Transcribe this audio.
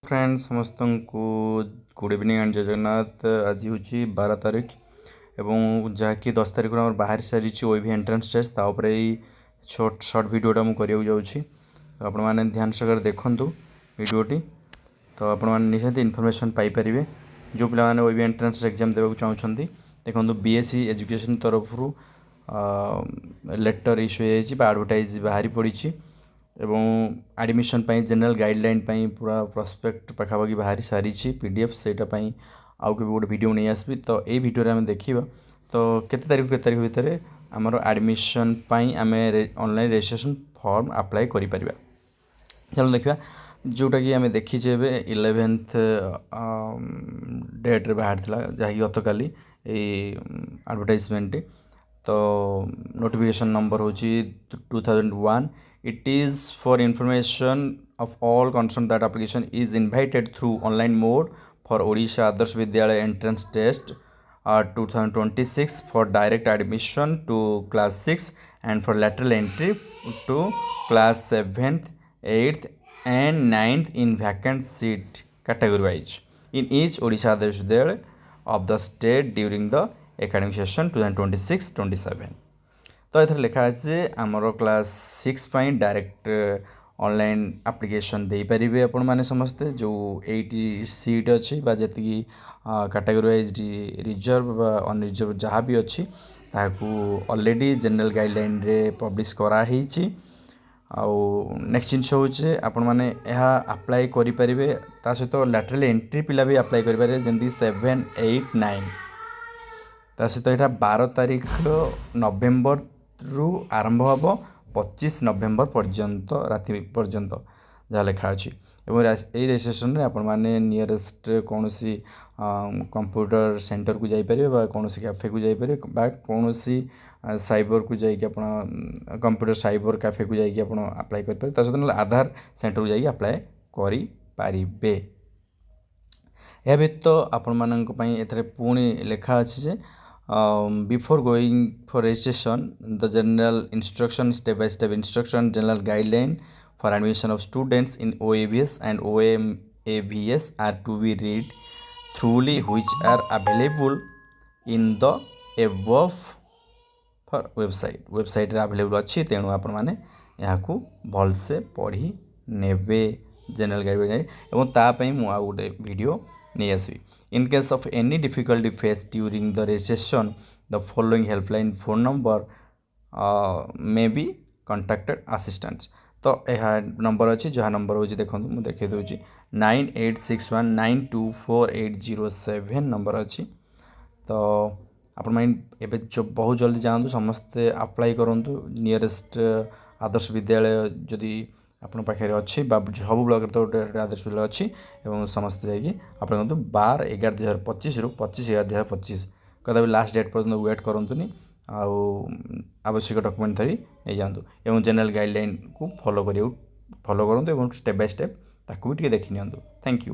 Friends समस्त को good evening and जय जगन्नाथ। आज हूँ 12 तारीख एवं जहाँकि 10 तारीख आम बाहर सारी ओईवी एंट्रेंस टेस्ट तापर शॉर्ट वीडियोटा मुझे जाऊँगी तो आपण मैंने ध्यान सकर देखूँ वीडियोटी तो आपण मैंने निश्चित इनफॉरमेशन पाइपर जो पाने ओईवी एंट्रेंस एग्जाम देवा चाहते देखो बीएससी एजुकेशन तरफ लेटर इश्यू एडवर्टाइज बाहरी पड़ी एवं एडमिशन जनरल गाइडलाइन पूरा प्रोस्पेक्ट पाखापाखि बाहरी सारी पीडीएफ सेटापी आउ के गोटे वीडियो नहीं आसबि तो ये वीडियो आम देखा तो केते तारीख भितर आमर एडमिशन आम ऑनलाइन रजिस्ट्रेशन फॉर्म अप्लाई करि परिबा। चलो देखा जोटा कि आम देखीचे 11th डेट्रे बाहर जहाँकि गत काली एडवर्टाइजमेंट तो नोटिफिकेशन नंबर हूँ 2001। It is for information of all concerned that application is invited through online mode for Odisha Adarsh Vidyalaya entrance test 2026 for direct admission to class 6 and for lateral entry to class 7th, 8th and 9th in vacant seat category wise in each Odisha Adarsh Vidyalaya of the state during the academic session 2026-27। तो ये लिखा है आमर class 6 direct online application दे पारे आपण मैंने समस्ते जो 80 सीट अच्छी जी कैटेगरी वाइज रिजर्व अनरिजर्व जहाँ भी अच्छी ताकू ऑलरेडी जनरल गाइडलाइन रे पब्लिश कराही आउ नेक्स्ट जिनस हूँ आपण मैंने अप्लाई करें ता सहित लैटरल एंट्री पिला भी अप्लाई करेंगे जमी 7, 8, 9 ता सहित यहाँ 12 तारीख नवेम्बर रु आरंभ हम 25 नवेम्बर पर्यंत राति पर्यंत जहाँ लिखा अच्छी यही रजिस्ट्रेशन में आपण मैंने नियरेस्ट कौन सी कंप्यूटर सेंटर को जापर कौन सी कैफे को जापर कौन सी साइबर को जाकि कंप्यूटर साइबर कैफे को जाकि अप्लाई करेंगे सहित आधार सेंटर को जाकि अप्लाई करें। यह व्यतीत आपण मानी एथरे पुणी लिखा अच्छे before going for registration the general instruction step by step instruction general guideline for admission of students in OAVS and OMAVS are to be read thoroughly which are available in the above for website रे available अच्छी तेणु आपण माने यहाँ को भलसे पढ़ी नेबे general guideline एवं तापाई मु आ गोटे वीडियो नहीं आसबि। In case of any difficulty faced during the registration, the following helpline phone number may be contacted assistants। तो यह नंबर अच्छी जहाँ नंबर हो देखो मुझे देखे दूसरी 9861924807 नंबर अच्छी। तो आपण एबे जो बहुत जल्दी जानतु समस्ते अप्लाई करूँ नियरेस्ट आदर्श विद्यालय जदि आपण पाखे अच्छी सब ब्लॉक तो गोटे आदर्श विद्यालय अच्छी और समस्ते जाकि आप 12/11/2025 रु 25/11/2025 कदा भी लास्ट डेट पर्यटन वेट करूँ आवश्यक डॉक्यूमेंट धरी नहीं जातु और जनरल गाइडलाइन को फॉलो करूँ स्टेप बाय स्टेप ताकू भी देखी नि। Thank you.